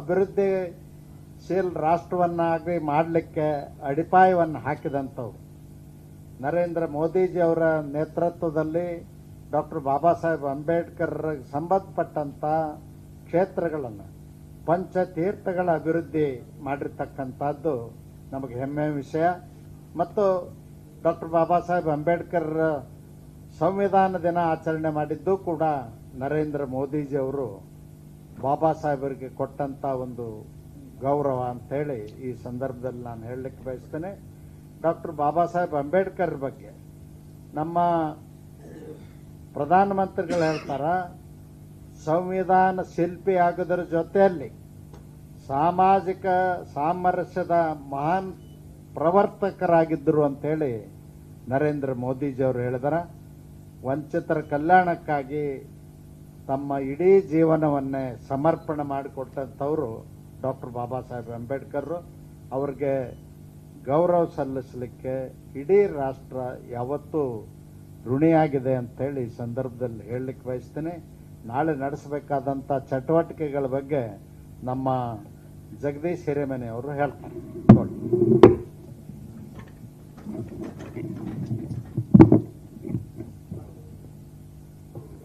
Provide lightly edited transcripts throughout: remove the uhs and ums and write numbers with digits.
ಅಭಿವೃದ್ಧಿಶೀಲ ರಾಷ್ಟ್ರವನ್ನಾಗಿ ಮಾಡಲಿಕ್ಕೆ ಅಡಿಪಾಯವನ್ನು ಹಾಕಿದಂಥವ್ರು. ನರೇಂದ್ರ ಮೋದಿಜಿ ಅವರ ನೇತೃತ್ವದಲ್ಲಿ ಡಾಕ್ಟರ್ ಬಾಬಾ ಸಾಹೇಬ್ ಅಂಬೇಡ್ಕರ್ ಸಂಬಂಧಪಟ್ಟಂಥ ಕ್ಷೇತ್ರಗಳನ್ನು ಪಂಚತೀರ್ಥಗಳ ಅಭಿವೃದ್ಧಿ ಮಾಡಿರ್ತಕ್ಕಂಥದ್ದು ನಮಗೆ ಹೆಮ್ಮೆಯ ವಿಷಯ. ಮತ್ತು ಡಾಕ್ಟರ್ ಬಾಬಾ ಸಾಹೇಬ್ ಅಂಬೇಡ್ಕರ್ ಸಂವಿಧಾನ ದಿನ ಆಚರಣೆ ಮಾಡಿದ್ದು ಕೂಡ ನರೇಂದ್ರ ಮೋದಿಜಿ ಅವರು ಬಾಬಾ ಸಾಹೇಬರಿಗೆ ಕೊಟ್ಟಂತ ಒಂದು ಗೌರವ ಅಂತೇಳಿ ಈ ಸಂದರ್ಭದಲ್ಲಿ ನಾನು ಹೇಳಲಿಕ್ಕೆ ಬಯಸ್ತೇನೆ. ಡಾಕ್ಟರ್ ಬಾಬಾ ಸಾಹೇಬ್ ಅಂಬೇಡ್ಕರ್ ಬಗ್ಗೆ ನಮ್ಮ ಪ್ರಧಾನಮಂತ್ರಿಗಳು ಹೇಳ್ತಾರ, ಸಂವಿಧಾನ ಶಿಲ್ಪಿ ಆಗೋದ್ರ ಜೊತೆಯಲ್ಲಿ ಸಾಮಾಜಿಕ ಸಾಮರಸ್ಯದ ಮಹಾನ್ ಪ್ರವರ್ತಕರಾಗಿದ್ದರು ಅಂತೇಳಿ ನರೇಂದ್ರ ಮೋದಿಜಿ ಅವರು ಹೇಳಿದಾರ. ವಂಚಿತರ ಕಲ್ಯಾಣಕ್ಕಾಗಿ ತಮ್ಮ ಇಡೀ ಜೀವನವನ್ನೇ ಸಮರ್ಪಣೆ ಮಾಡಿಕೊಟ್ಟಂಥವರು ಡಾಕ್ಟರ್ ಬಾಬಾ ಸಾಹೇಬ್ ಅಂಬೇಡ್ಕರ್. ಅವ್ರಿಗೆ ಗೌರವ ಸಲ್ಲಿಸಲಿಕ್ಕೆ ಇಡೀ ರಾಷ್ಟ್ರ ಯಾವತ್ತೂ ಋಣಿಯಾಗಿದೆ ಅಂತೇಳಿ ಈ ಸಂದರ್ಭದಲ್ಲಿ ಹೇಳಲಿಕ್ಕೆ ಬಯಸ್ತೇನೆ. ನಾಳೆ ನಡೆಸಬೇಕಾದಂಥ ಚಟುವಟಿಕೆಗಳ ಬಗ್ಗೆ ನಮ್ಮ ಜಗದೀಶ್ ಹಿರೇಮನಿ ಅವರು ಹೇಳ್ತಾರೆ.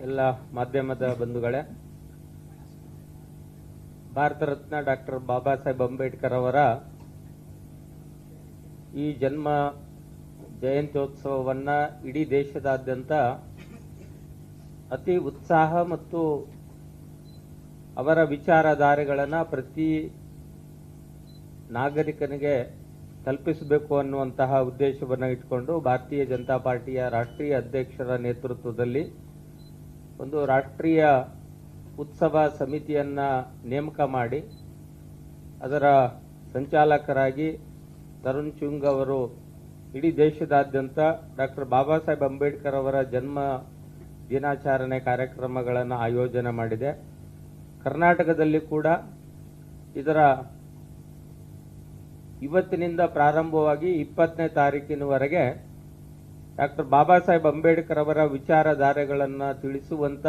ಎಲ್ಲ ಮಾಧ್ಯಮದ ಬಂಧುಗಳೇ, ಭಾರತ ರತ್ನ ಡಾಕ್ಟರ್ ಬಾಬಾ ಸಾಹೇಬ್ ಅಂಬೇಡ್ಕರ್ ಅವರ ಈ ಜನ್ಮ ಜಯಂತ್ಯೋತ್ಸವವನ್ನ ಇಡೀ ದೇಶದಾದ್ಯಂತ ಅತಿ ಉತ್ಸಾಹ ಮತ್ತು ಅವರ ವಿಚಾರಧಾರೆಗಳನ್ನು ಪ್ರತಿ ನಾಗರಿಕನಿಗೆ ತಲುಪಿಸಬೇಕು ಅನ್ನುವಂತಹ ಉದ್ದೇಶವನ್ನು ಇಟ್ಕೊಂಡು ಭಾರತೀಯ ಜನತಾ ಪಾರ್ಟಿಯ ರಾಷ್ಟ್ರೀಯ ಅಧ್ಯಕ್ಷರ ನೇತೃತ್ವದಲ್ಲಿ ಒಂದು ರಾಷ್ಟ್ರೀಯ ಉತ್ಸವ ಸಮಿತಿಯನ್ನ ನೇಮಕ ಮಾಡಿ ಅದರ ಸಂಚಾಲಕರಾಗಿ ತರುಣ್ ಚುಂಗ್ ಅವರು ಇಡೀ ದೇಶದಾದ್ಯಂತ ಡಾಕ್ಟರ್ ಬಾಬಾ ಸಾಹೇಬ್ ಅಂಬೇಡ್ಕರ್ ಅವರ ಜನ್ಮ ದಿನಾಚರಣೆ ಕಾರ್ಯಕ್ರಮಗಳನ್ನು ಆಯೋಜನೆ ಮಾಡಿದೆ. ಕರ್ನಾಟಕದಲ್ಲಿ ಕೂಡ ಇದರ ಇವತ್ತಿನಿಂದ ಪ್ರಾರಂಭವಾಗಿ 20ನೇ ತಾರೀಕಿನವರೆಗೆ ಡಾಕ್ಟರ್ ಬಾಬಾ ಸಾಹೇಬ್ ಅಂಬೇಡ್ಕರ್ ಅವರ ವಿಚಾರಧಾರೆಗಳನ್ನು ತಿಳಿಸುವಂತ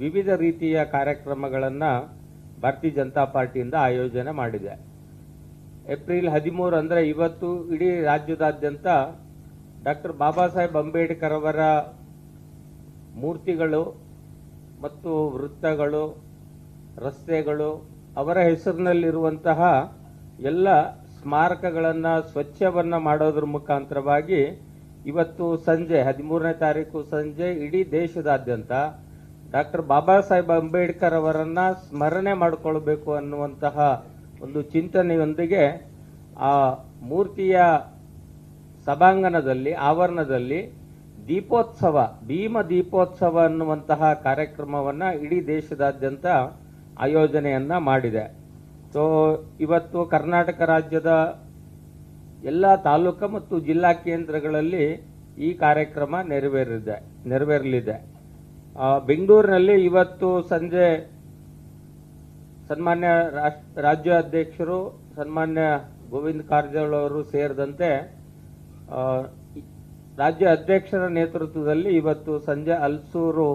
ವಿವಿಧ ರೀತಿಯ ಕಾರ್ಯಕ್ರಮಗಳನ್ನು ಭಾರತೀಯ ಜನತಾ ಪಾರ್ಟಿಯಿಂದ ಆಯೋಜನೆ ಮಾಡಿದೆ. ಏಪ್ರಿಲ್ 13 ಅಂದ್ರೆ ಇವತ್ತು ಇಡೀ ರಾಜ್ಯದಾದ್ಯಂತ ಡಾಕ್ಟರ್ ಬಾಬಾ ಸಾಹೇಬ್ ಅಂಬೇಡ್ಕರ್ ಅವರ ಮೂರ್ತಿಗಳು ಮತ್ತು ವೃತ್ತಗಳು, ರಸ್ತೆಗಳು, ಅವರ ಹೆಸರಿನಲ್ಲಿರುವಂತಹ ಎಲ್ಲ ಸ್ಮಾರಕಗಳನ್ನು ಸ್ವಚ್ಛವನ್ನ ಮಾಡೋದ್ರ ಮುಖಾಂತರವಾಗಿ ಇವತ್ತು ಸಂಜೆ 13ನೇ ತಾರೀಕು ಸಂಜೆ ಇಡೀ ದೇಶದಾದ್ಯಂತ ಡಾಕ್ಟರ್ ಬಾಬಾ ಸಾಹೇಬ್ ಅಂಬೇಡ್ಕರ್ ಅವರನ್ನ ಸ್ಮರಣೆ ಮಾಡಿಕೊಳ್ಬೇಕು ಅನ್ನುವಂತಹ ಒಂದು ಚಿಂತನೆಯೊಂದಿಗೆ ಆ ಮೂರ್ತಿಯ ಸಭಾಂಗಣದಲ್ಲಿ ಆವರಣದಲ್ಲಿ ದೀಪೋತ್ಸವ, ಭೀಮ ದೀಪೋತ್ಸವ ಅನ್ನುವಂತಹ ಕಾರ್ಯಕ್ರಮವನ್ನ ಇಡೀ ದೇಶದಾದ್ಯಂತ ಆಯೋಜನೆಯನ್ನ ಮಾಡಿದೆ. ಸೊ ಇವತ್ತು ಕರ್ನಾಟಕ ರಾಜ್ಯದ ಎಲ್ಲ ತಾಲೂಕು ಮತ್ತು ಜಿಲ್ಲಾ ಕೇಂದ್ರಗಳಲ್ಲಿ ಈ ಕಾರ್ಯಕ್ರಮ ನೆರವೇರಲಿದೆ. ಬೆಂಗಳೂರಿನಲ್ಲಿ ಇವತ್ತು ಸಂಜೆ ಸನ್ಮಾನ್ಯ ರಾಜ್ಯಾಧ್ಯಕ್ಷರು ಸನ್ಮಾನ್ಯ ಗೋವಿಂದ ಕಾರಜೋಳ ಅವರು ಸೇರಿದಂತೆ ರಾಜ್ಯ ಅಧ್ಯಕ್ಷರ ನೇತೃತ್ವದಲ್ಲಿ ಇವತ್ತು ಸಂಜೆ ಹಲಸೂರು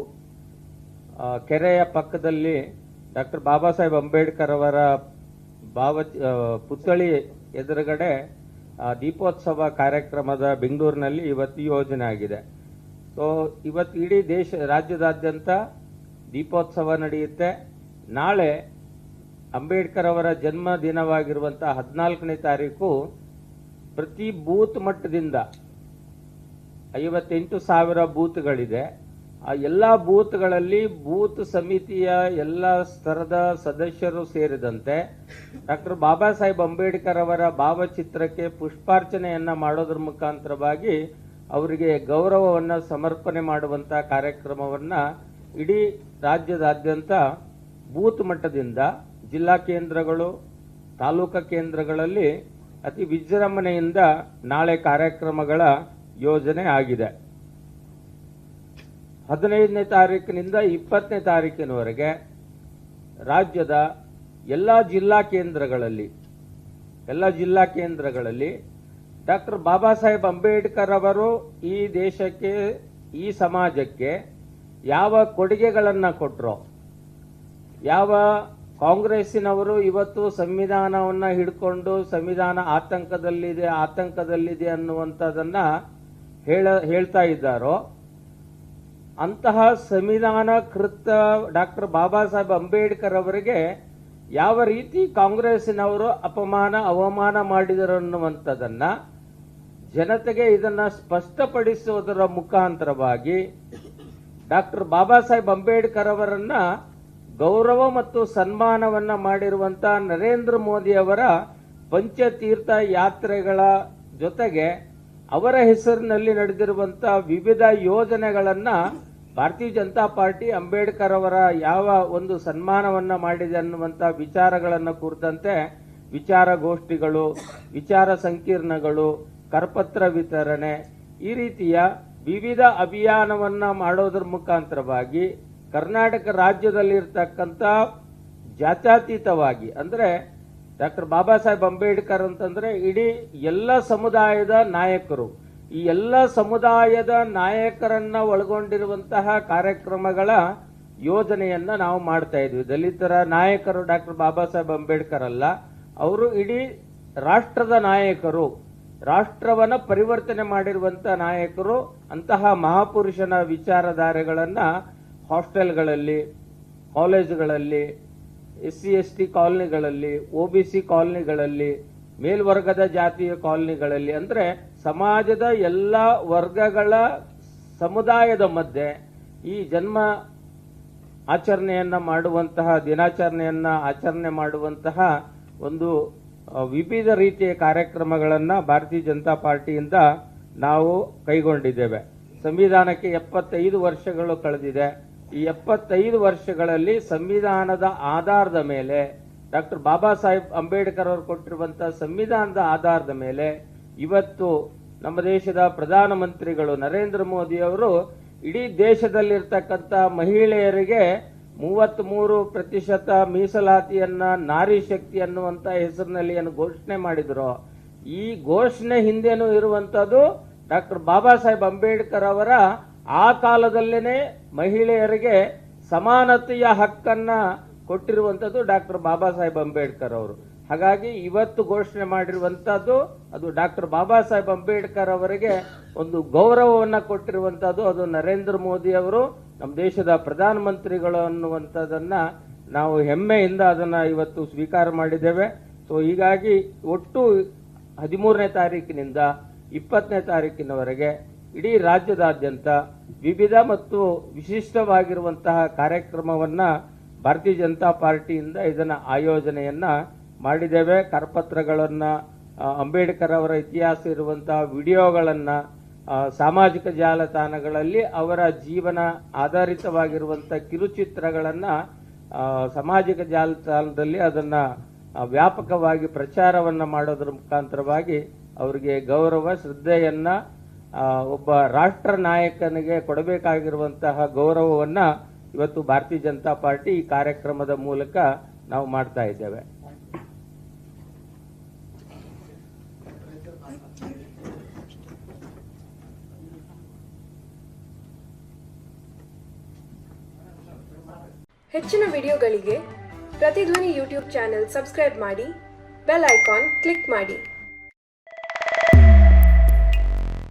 ಕೆರೆಯ ಪಕ್ಕದಲ್ಲಿ ಡಾಕ್ಟರ್ ಬಾಬಾ ಸಾಹೇಬ್ ಅಂಬೇಡ್ಕರ್ ಅವರ ಪುತ್ಥಳಿ ಎದುರುಗಡೆ ದೀಪೋತ್ಸವ ಕಾರ್ಯಕ್ರಮದ ಬೆಂಗಳೂರಿನಲ್ಲಿ ಇವತ್ತು ಯೋಜನೆ ಆಗಿದೆ. ಸೊ ಇವತ್ತು ಇಡೀ ರಾಜ್ಯದಾದ್ಯಂತ ದೀಪೋತ್ಸವ ನಡೆಯುತ್ತೆ. ನಾಳೆ ಅಂಬೇಡ್ಕರ್ ಅವರ ಜನ್ಮ ದಿನವಾಗಿರುವಂತಹ 14ನೇ ತಾರೀಕು ಪ್ರತಿ ಬೂತ್ ಮಟ್ಟದಿಂದ 58,000 ಬೂತ್ಗಳಿದೆ. ಆ ಎಲ್ಲ ಬೂತ್ಗಳಲ್ಲಿ ಬೂತ್ ಸಮಿತಿಯ ಎಲ್ಲ ಸ್ತರದ ಸದಸ್ಯರು ಸೇರಿದಂತೆ ಡಾಕ್ಟರ್ ಬಾಬಾ ಸಾಹೇಬ್ ಅಂಬೇಡ್ಕರ್ ಅವರ ಭಾವಚಿತ್ರಕ್ಕೆ ಪುಷ್ಪಾರ್ಚನೆಯನ್ನ ಮಾಡೋದ್ರ ಮುಖಾಂತರವಾಗಿ ಅವರಿಗೆ ಗೌರವವನ್ನು ಸಮರ್ಪಣೆ ಮಾಡುವಂತಹ ಕಾರ್ಯಕ್ರಮವನ್ನ ಇಡೀ ರಾಜ್ಯದಾದ್ಯಂತ ಬೂತ್ ಮಟ್ಟದಿಂದ ಜಿಲ್ಲಾ ಕೇಂದ್ರಗಳು, ತಾಲೂಕಾ ಕೇಂದ್ರಗಳಲ್ಲಿ ಅತಿ ವಿಜೃಂಭಣೆಯಿಂದ ನಾಳೆ ಕಾರ್ಯಕ್ರಮಗಳ ಯೋಜನೆ ಆಗಿದೆ. 15ನೇ ತಾರೀಕಿನಿಂದ 20ನೇ ತಾರೀಕಿನವರೆಗೆ ರಾಜ್ಯದ ಎಲ್ಲ ಜಿಲ್ಲಾ ಕೇಂದ್ರಗಳಲ್ಲಿ ಡಾಕ್ಟರ್ ಬಾಬಾ ಸಾಹೇಬ್ ಅಂಬೇಡ್ಕರ್ ಅವರು ಈ ದೇಶಕ್ಕೆ, ಈ ಸಮಾಜಕ್ಕೆ ಯಾವ ಕೊಡುಗೆಗಳನ್ನು ಕೊಟ್ಟರೋ, ಯಾವ ಕಾಂಗ್ರೆಸ್ಸಿನವರು ಇವತ್ತು ಸಂವಿಧಾನವನ್ನ ಹಿಡ್ಕೊಂಡು ಸಂವಿಧಾನ ಆತಂಕದಲ್ಲಿದೆ ಅನ್ನುವಂಥದ್ದನ್ನ ಹೇಳ್ತಾ ಇದ್ದಾರೋ, ಅಂತಹ ಸಂವಿಧಾನ ಕೃತ ಡಾಕ್ಟರ್ ಬಾಬಾ ಸಾಹೇಬ್ ಅಂಬೇಡ್ಕರ್ ಅವರಿಗೆ ಯಾವ ರೀತಿ ಕಾಂಗ್ರೆಸ್ಸಿನವರು ಅವಮಾನ ಮಾಡಿದರು ಅನ್ನುವಂಥದ್ದನ್ನ ಜನತೆಗೆ ಇದನ್ನ ಸ್ಪಷ್ಟಪಡಿಸುವುದರ ಮುಖಾಂತರವಾಗಿ ಡಾಕ್ಟರ್ ಬಾಬಾ ಸಾಹೇಬ್ ಅಂಬೇಡ್ಕರ್ ಅವರನ್ನ ಗೌರವ ಮತ್ತು ಸನ್ಮಾನವನ್ನ ಮಾಡಿರುವಂತಹ ನರೇಂದ್ರ ಮೋದಿ ಅವರ ಪಂಚತೀರ್ಥ ಯಾತ್ರೆಗಳ ಜೊತೆಗೆ ಅವರ ಹೆಸರಿನಲ್ಲಿ ನಡೆದಿರುವಂತಹ ವಿವಿಧ ಯೋಜನೆಗಳನ್ನ ಭಾರತೀಯ ಜನತಾ ಪಾರ್ಟಿ ಅಂಬೇಡ್ಕರ್ ಅವರ ಯಾವ ಒಂದು ಸನ್ಮಾನವನ್ನ ಮಾಡಿದೆ ಅನ್ನುವಂತಹ ವಿಚಾರಗಳನ್ನು ಕುರಿತಂತೆ ವಿಚಾರಗೋಷ್ಠಿಗಳು, ವಿಚಾರ ಸಂಕಿರಣಗಳು, ಕರಪತ್ರ ವಿತರಣೆ, ಈ ರೀತಿಯ ವಿವಿಧ ಅಭಿಯಾನವನ್ನ ಮಾಡೋದ್ರ ಮುಖಾಂತರವಾಗಿ ಕರ್ನಾಟಕ ರಾಜ್ಯದಲ್ಲಿರ್ತಕ್ಕಂಥ ಜಾತ್ಯತೀತವಾಗಿ, ಅಂದ್ರೆ ಡಾಕ್ಟರ್ ಬಾಬಾ ಸಾಹೇಬ್ ಅಂಬೇಡ್ಕರ್ ಅಂತಂದ್ರೆ ಇಡೀ ಎಲ್ಲ ಸಮುದಾಯದ ನಾಯಕರು, ಈ ಎಲ್ಲ ಸಮುದಾಯದ ನಾಯಕರನ್ನ ಒಳಗೊಂಡಿರುವಂತಹ ಕಾರ್ಯಕ್ರಮಗಳ ಯೋಜನೆಯನ್ನ ನಾವು ಮಾಡ್ತಾ ಇದ್ವಿ. ದಲಿತರ ನಾಯಕರು ಡಾಕ್ಟರ್ ಬಾಬಾ ಸಾಹೇಬ್ ಅಂಬೇಡ್ಕರ್ ಅಲ್ಲ, ಅವರು ಇಡೀ ರಾಷ್ಟ್ರದ ನಾಯಕರು, ರಾಷ್ಟ್ರವನ್ನ ಪರಿವರ್ತನೆ ಮಾಡಿರುವಂತಹ ನಾಯಕರು. ಅಂತಹ ಮಹಾಪುರುಷನ ವಿಚಾರಧಾರೆಗಳನ್ನ ಹಾಸ್ಟೆಲ್ಗಳಲ್ಲಿ, ಕಾಲೇಜುಗಳಲ್ಲಿ, SC/ST ಕಾಲನಿಗಳಲ್ಲಿ, OBC ಕಾಲನಿಗಳಲ್ಲಿ, ಮೇಲ್ವರ್ಗದ ಜಾತಿಯ ಕಾಲನಿಗಳಲ್ಲಿ, ಅಂದ್ರೆ ಸಮಾಜದ ಎಲ್ಲ ವರ್ಗಗಳ ಸಮುದಾಯದ ಮಧ್ಯೆ ಈ ಜನ್ಮ ಆಚರಣೆಯನ್ನ ಮಾಡುವಂತಹ, ದಿನಾಚರಣೆಯನ್ನ ಆಚರಣೆ ಮಾಡುವಂತಹ ಒಂದು ವಿವಿಧ ರೀತಿಯ ಕಾರ್ಯಕ್ರಮಗಳನ್ನ ಭಾರತೀಯ ಜನತಾ ಪಾರ್ಟಿಯಿಂದ ನಾವು ಕೈಗೊಂಡಿದ್ದೇವೆ. ಸಂವಿಧಾನಕ್ಕೆ 75 ವರ್ಷಗಳು ಕಳೆದಿದೆ. ಈ 75 ವರ್ಷಗಳಲ್ಲಿ ಸಂವಿಧಾನದ ಆಧಾರದ ಮೇಲೆ, ಡಾಕ್ಟರ್ ಬಾಬಾ ಸಾಹೇಬ್ ಅಂಬೇಡ್ಕರ್ ಅವರು ಕೊಟ್ಟಿರುವಂತಹ ಸಂವಿಧಾನದ ಆಧಾರದ ಮೇಲೆ ಇವತ್ತು ನಮ್ಮ ದೇಶದ ಪ್ರಧಾನಮಂತ್ರಿಗಳು ನರೇಂದ್ರ ಮೋದಿ ಅವರು ಇಡೀ ದೇಶದಲ್ಲಿರ್ತಕ್ಕಂಥ ಮಹಿಳೆಯರಿಗೆ 33% ಮೀಸಲಾತಿಯನ್ನ ನಾರಿ ಶಕ್ತಿ ಅನ್ನುವಂತ ಹೆಸರಿನಲ್ಲಿ ಏನು ಘೋಷಣೆ ಮಾಡಿದ್ರು, ಈ ಘೋಷಣೆ ಹಿಂದೆನೂ ಇರುವಂತದ್ದು ಡಾಕ್ಟರ್ ಬಾಬಾ ಸಾಹೇಬ್ ಅಂಬೇಡ್ಕರ್ ಅವರ ಆ ಕಾಲದಲ್ಲೇನೆ ಮಹಿಳೆಯರಿಗೆ ಸಮಾನತೆಯ ಹಕ್ಕನ್ನ ಕೊಟ್ಟಿರುವಂತದ್ದು ಡಾಕ್ಟರ್ ಬಾಬಾ ಸಾಹೇಬ್ ಅಂಬೇಡ್ಕರ್ ಅವರು. ಹಾಗಾಗಿ ಇವತ್ತು ಘೋಷಣೆ ಮಾಡಿರುವಂತದ್ದು ಅದು ಡಾಕ್ಟರ್ ಬಾಬಾ ಸಾಹೇಬ್ ಅಂಬೇಡ್ಕರ್ ಅವರಿಗೆ ಒಂದು ಗೌರವವನ್ನ ಕೊಟ್ಟಿರುವಂತದ್ದು, ಅದು ನರೇಂದ್ರ ಮೋದಿ ಅವರು ನಮ್ಮ ದೇಶದ ಪ್ರಧಾನಮಂತ್ರಿಗಳು ಅನ್ನುವಂಥದ್ದನ್ನ ನಾವು ಹೆಮ್ಮೆಯಿಂದ ಅದನ್ನ ಇವತ್ತು ಸ್ವೀಕಾರ ಮಾಡಿದ್ದೇವೆ. ಸೊ ಹೀಗಾಗಿ ಒಟ್ಟು 13ನೇ ತಾರೀಕಿನಿಂದ 20ನೇ ತಾರೀಕಿನವರೆಗೆ ಇಡೀ ರಾಜ್ಯದಾದ್ಯಂತ ವಿವಿಧ ಮತ್ತು ವಿಶಿಷ್ಟವಾಗಿರುವಂತಹ ಕಾರ್ಯಕ್ರಮವನ್ನ ಭಾರತೀಯ ಜನತಾ ಪಾರ್ಟಿಯಿಂದ ಇದನ್ನ ಆಯೋಜನೆಯನ್ನ ಮಾಡಿದ್ದೇವೆ. ಕರಪತ್ರಗಳನ್ನ, ಅಂಬೇಡ್ಕರ್ ಅವರ ಇತಿಹಾಸ ಇರುವಂತಹ ವಿಡಿಯೋಗಳನ್ನ ಸಾಮಾಜಿಕ ಜಾಲತಾಣಗಳಲ್ಲಿ ಅವರ ಜೀವನ ಆಧಾರಿತವಾಗಿರುವಂತಹ ಕಿರುಚಿತ್ರಗಳನ್ನ ಸಾಮಾಜಿಕ ಜಾಲತಾಣದಲ್ಲಿ ಅದನ್ನ ವ್ಯಾಪಕವಾಗಿ ಪ್ರಚಾರವನ್ನ ಮಾಡೋದ್ರ ಮುಖಾಂತರವಾಗಿ ಅವರಿಗೆ ಗೌರವ, ಶ್ರದ್ಧೆಯನ್ನ, ಒಬ್ಬ ರಾಷ್ಟ್ರ ನಾಯಕನಿಗೆ ಕೊಡಬೇಕಾಗಿರುವಂತಹ ಗೌರವವನ್ನ ಇವತ್ತು ಭಾರತೀಯ ಜನತಾ ಪಾರ್ಟಿ ಈ ಕಾರ್ಯಕ್ರಮದ ಮೂಲಕ ನಾವು ಮಾಡ್ತಾ ಇದ್ದೇವೆ. ಹೆಚ್ಚಿನ ವಿಡಿಯೋಗಳಿಗೆ ಪ್ರತಿಧ್ವನಿ ಯೂಟ್ಯೂಬ್ ಚಾನೆಲ್ ಸಬ್ಸ್ಕ್ರೈಬ್ ಮಾಡಿ, ಬೆಲ್ ಐಕಾನ್ ಕ್ಲಿಕ್ ಮಾಡಿ.